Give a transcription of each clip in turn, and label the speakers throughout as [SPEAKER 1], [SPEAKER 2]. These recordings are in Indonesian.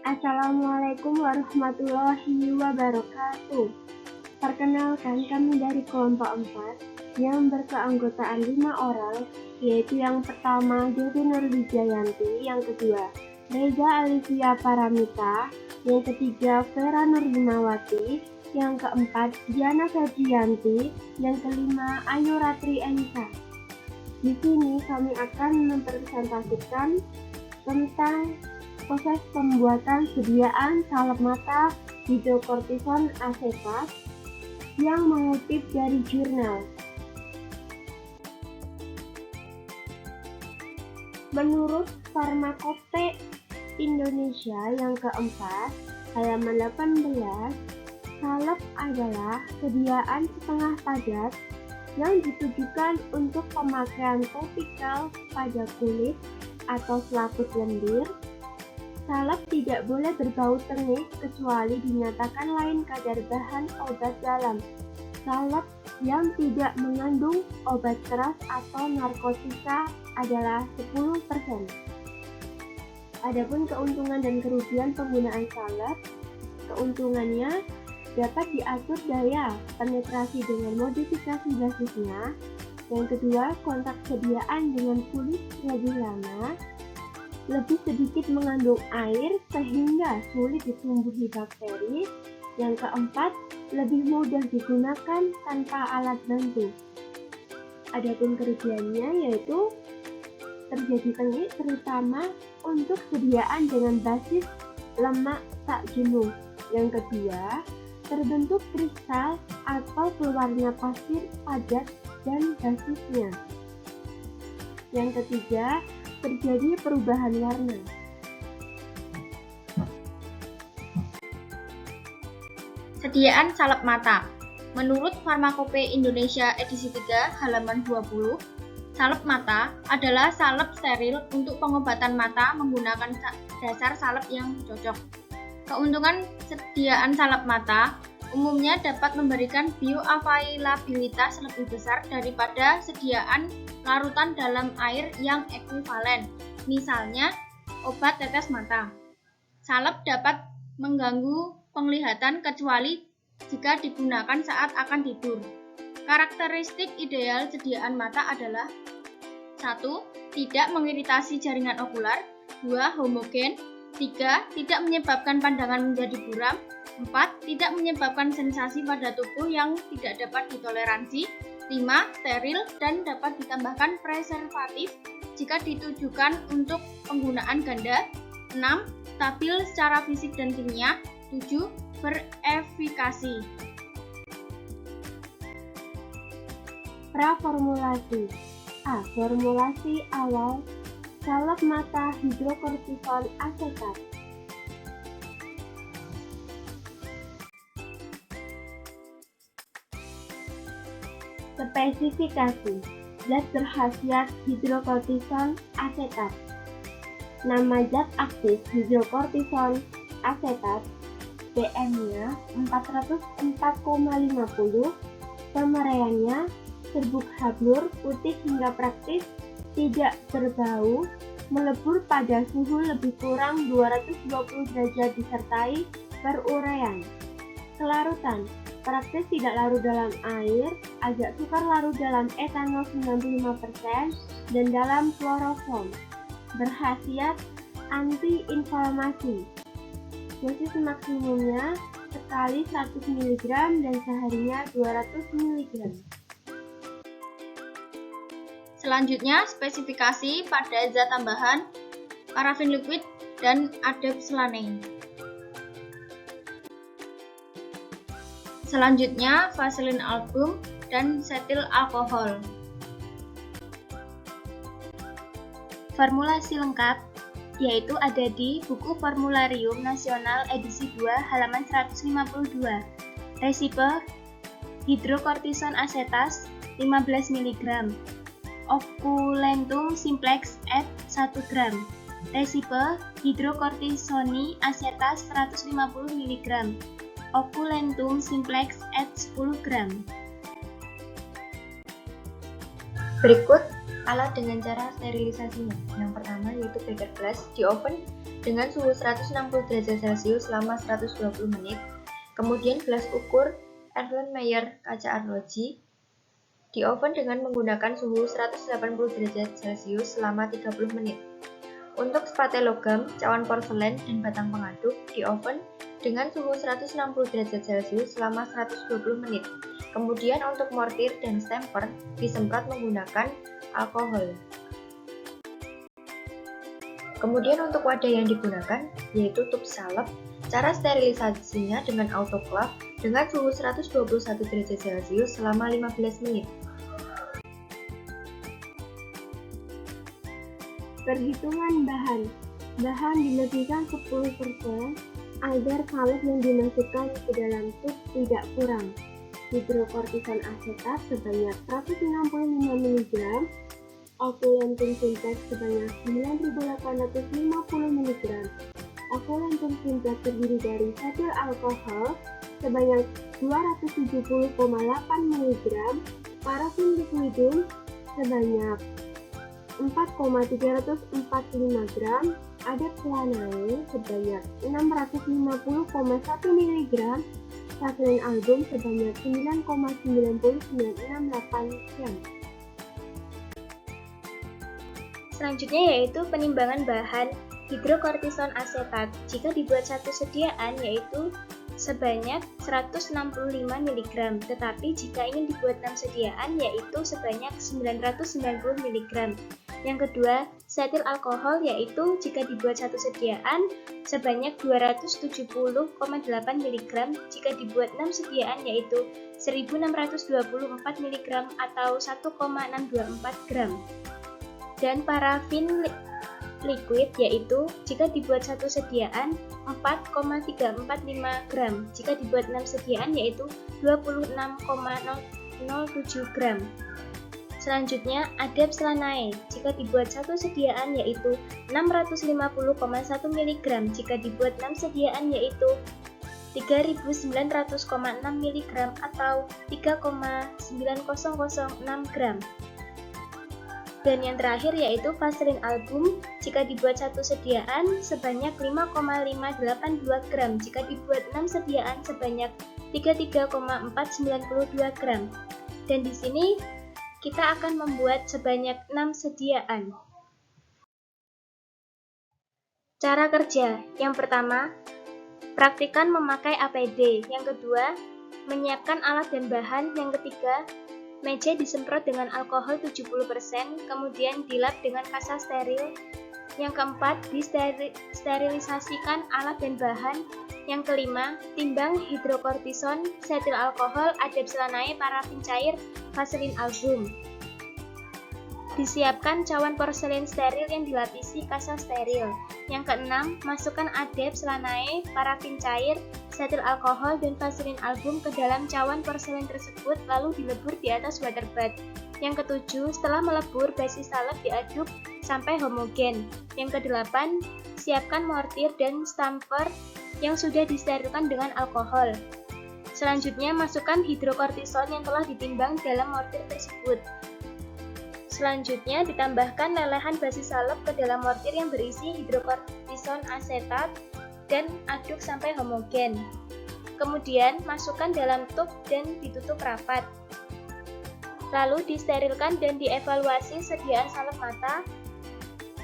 [SPEAKER 1] Assalamualaikum warahmatullahi wabarakatuh. Perkenalkan, kami dari kelompok 4 yang berkeanggotaan 5 orang, yaitu yang pertama Devi Nurwijayanti, yang kedua Reza Alivia Paramita, yang ketiga Vera Nurlimawati, yang keempat Diana Febrianti, yang kelima Ayu Ratri Enisa. Di sini kami akan mempresentasikan tentang proses pembuatan sediaan salep mata hidrokortison asetat yang mengutip dari jurnal. Menurut Farmakope Indonesia yang keempat, halaman 18, salep adalah sediaan setengah padat yang ditujukan untuk pemakaian topikal pada kulit atau selaput lendir. Salep tidak boleh berbau tengik kecuali dinyatakan lain kadar bahan obat dalam. Salep yang tidak mengandung obat keras atau narkotika adalah 10%. Adapun keuntungan dan kerugian penggunaan salep, keuntungannya dapat diatur daya penetrasi dengan modifikasi basisnya. Yang kedua, kontak sediaan dengan kulit lebih lama, lebih sedikit mengandung air sehingga sulit ditumbuhi bakteri. Yang keempat, lebih mudah digunakan tanpa alat bantu. Adapun kerugiannya yaitu terjadi tengik terutama untuk sediaan dengan basis lemak tak jenuh. Yang kedua, terbentuk kristal atau keluarnya pasir padat dan basisnya. Yang ketiga, terjadi perubahan warna.
[SPEAKER 2] Sediaan salep mata. Menurut Farmakope Indonesia edisi 3 halaman 20, salep mata adalah salep steril untuk pengobatan mata menggunakan dasar salep yang cocok. Keuntungan sediaan salep mata umumnya dapat memberikan bioavailabilitas lebih besar daripada sediaan larutan dalam air yang ekuivalen, misalnya obat tetes mata. Salep dapat mengganggu penglihatan kecuali jika digunakan saat akan tidur. Karakteristik ideal sediaan mata adalah 1. Tidak mengiritasi jaringan okular, 2. Homogen, 3. Tidak menyebabkan pandangan menjadi buram, 4. Tidak menyebabkan sensasi pada tubuh yang tidak dapat ditoleransi, 5. Steril dan dapat ditambahkan preservatif jika ditujukan untuk penggunaan ganda, 6. Stabil secara fisik dan kimia, 7. Berefikasi.
[SPEAKER 1] Praformulasi. A. Formulasi awal salep mata hidrokortison asetat. Spesifikasi. Zat berkhasiat hidrokortison asetat. Nama zat aktif hidrokortison asetat, PM-nya 404,50, pemeraiannya serbuk hablur, putih hingga praktis, tidak berbau, melebur pada suhu lebih kurang 220 derajat disertai peruraian. Kelarutan, praktis tidak larut dalam air, agak sukar larut dalam etanol 95% dan dalam kloroform. Berkhasiat anti-inflamasi. Dosis maksimumnya sekali 100 mg dan seharinya 200 mg.
[SPEAKER 2] Selanjutnya, spesifikasi pada zat tambahan, parafin liquid, dan adepselane. Selanjutnya, vaselin album dan setil alkohol. Formulasi lengkap yaitu ada di buku Formularium Nasional edisi 2 halaman 152. Resipe hidrokortison asetas 15 mg. Oculentum simplex et 1 gram. Resipe hidrokortisoni asetas 150 mg. Oculentum simplex et 10 gram.
[SPEAKER 3] Berikut
[SPEAKER 2] alat dengan cara sterilisasinya. Yang pertama yaitu beker glass di oven dengan suhu 160 derajat Celcius selama 120 menit. Kemudian gelas ukur Erlenmeyer kaca arloji di oven dengan menggunakan suhu 180 derajat Celcius selama 30 menit. Untuk spate logam, cawan porselen, dan batang pengaduk di oven dengan suhu 160 derajat Celcius selama 120 menit. Kemudian untuk mortir dan stamper disemprot menggunakan alkohol. Kemudian untuk wadah yang digunakan yaitu tub salep. Cara sterilisasinya dengan autoclave dengan suhu 121 derajat Celcius selama 15 menit.
[SPEAKER 1] Perhitungan bahan. Bahan dilebihkan 10% agar salep yang dimasukkan ke dalam tub tidak kurang. Hidrokortison asetat sebanyak 165 mg, okulentum simplex sebanyak 9.850 mg. Okulentum simplex terdiri dari setil alkohol sebanyak 270,8 mg, parafin liquidum sebanyak 4,345 gram, adep selanae sebanyak 650,1 mg, vaselin album sebanyak 9,90968 gram.
[SPEAKER 2] Selanjutnya yaitu penimbangan bahan hidrokortison asetat. Jika dibuat satu sediaan yaitu sebanyak 165 mg, tetapi jika ingin dibuat 6 sediaan yaitu sebanyak 990 mg. Yang kedua, setil alkohol yaitu jika dibuat satu sediaan sebanyak 270,8 mg, jika dibuat 6 sediaan yaitu 1624 mg atau 1,624 gram. Dan parafin liquid yaitu jika dibuat satu sediaan 4,345 gram, jika dibuat 6 sediaan yaitu 26,007 gram. Selanjutnya, adep selanae. Jika dibuat satu sediaan yaitu 650,1 mg, jika dibuat 6 sediaan yaitu 3.900,6 mg atau 3,9006 gram. Dan yang terakhir yaitu vaselin album. Jika dibuat satu sediaan sebanyak 5,582 gram, jika dibuat 6 sediaan sebanyak 33,492 gram. Dan di sini kita akan membuat sebanyak 6 sediaan. Cara kerja. Yang pertama, praktikkan memakai APD. Yang kedua, menyiapkan alat dan bahan. Yang ketiga, meja disemprot dengan alkohol 70%, kemudian dilap dengan kasa steril. Yang keempat, disterilisasikan alat dan bahan. Yang kelima, timbang hidrokortison, setil alkohol, adep selanae, parafin cair, vaselin album. Disiapkan cawan porselen steril yang dilapisi kasa steril. Yang keenam, masukkan adep selanae, parafin cair, setil alkohol, dan vaselin album ke dalam cawan porselen tersebut lalu dilebur di atas waterbed. Yang ketujuh, setelah melebur, basi salep diaduk sampai homogen. Yang kedelapan, siapkan mortir dan stamper yang sudah disterilkan dengan alkohol. Selanjutnya, masukkan hidrokortison yang telah ditimbang dalam mortir tersebut. Selanjutnya, ditambahkan lelehan basi salep ke dalam mortir yang berisi hidrokortison asetat dan aduk sampai homogen. Kemudian, masukkan dalam tub dan ditutup rapat. Lalu disterilkan dan dievaluasi sediaan salep mata.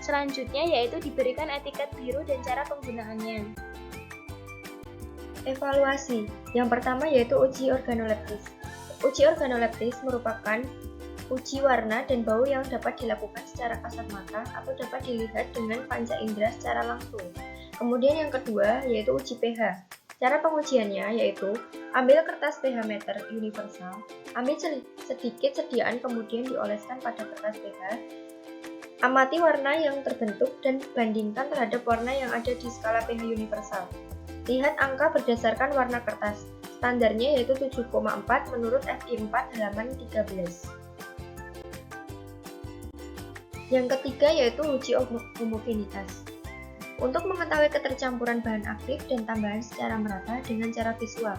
[SPEAKER 2] Selanjutnya yaitu diberikan etiket biru dan cara penggunaannya. Evaluasi. Yang pertama yaitu uji organoleptis. Uji organoleptis merupakan uji warna dan bau yang dapat dilakukan secara kasat mata atau dapat dilihat dengan panca indera secara langsung. Kemudian yang kedua yaitu uji pH. Cara pengujiannya yaitu ambil kertas pH meter universal, ambil sedikit sediaan kemudian dioleskan pada kertas pH, amati warna yang terbentuk dan bandingkan terhadap warna yang ada di skala pH universal. Lihat angka berdasarkan warna kertas. Standarnya yaitu 7,4 menurut FI 4 halaman 13. Yang ketiga yaitu uji homogenitas. Untuk mengetahui ketercampuran bahan aktif dan tambahan secara merata dengan cara visual.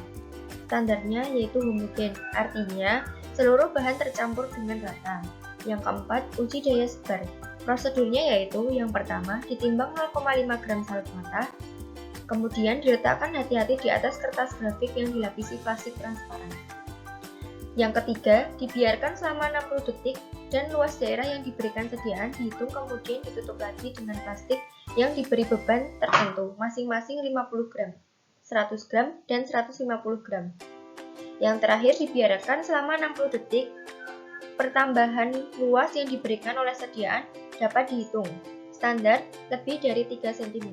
[SPEAKER 2] Standarnya yaitu homogen, artinya seluruh bahan tercampur dengan rata. Yang keempat, uji daya sebar. Prosedurnya yaitu yang pertama, ditimbang 0,5 gram salep mata, kemudian diletakkan hati-hati di atas kertas grafik yang dilapisi plastik transparan. Yang ketiga, dibiarkan selama 60 detik dan luas daerah yang diberikan sediaan dihitung kemudian ditutup lagi dengan plastik yang diberi beban tertentu, masing-masing 50 gram, 100 gram, dan 150 gram. Yang terakhir dibiarkan selama 60 detik. Pertambahan luas yang diberikan oleh sediaan dapat dihitung. Standar lebih dari 3 cm.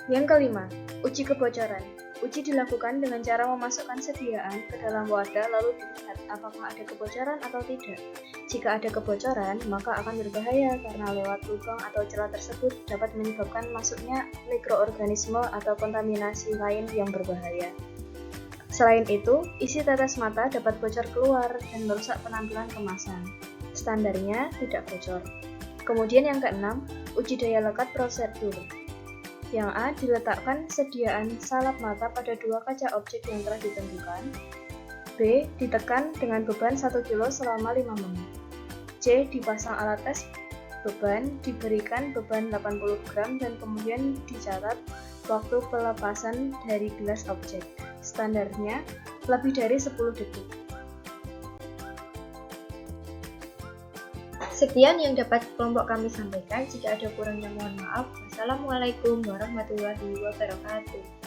[SPEAKER 3] Yang kelima, uji kebocoran. Uji dilakukan dengan cara memasukkan sediaan ke dalam wadah lalu dilihat apakah ada kebocoran atau tidak. Jika ada kebocoran, maka akan berbahaya karena lewat lubang atau celah tersebut dapat menyebabkan masuknya mikroorganisme atau kontaminasi lain yang berbahaya. Selain itu, isi tetes mata dapat bocor keluar dan merusak penampilan kemasan. Standarnya tidak bocor. Kemudian yang keenam, uji daya lekat prosedur. Yang A, diletakkan sediaan salep mata pada dua kaca objek yang telah ditentukan. B, ditekan dengan beban 1 kg selama 5 menit. C, dipasang alat tes beban, diberikan beban 80 gram dan kemudian dicatat waktu pelepasan dari gelas objek. Standarnya lebih dari 10 detik.
[SPEAKER 2] Sekian yang dapat kelompok kami sampaikan. Jika ada kurangnya mohon maaf. Wassalamualaikum warahmatullahi wabarakatuh.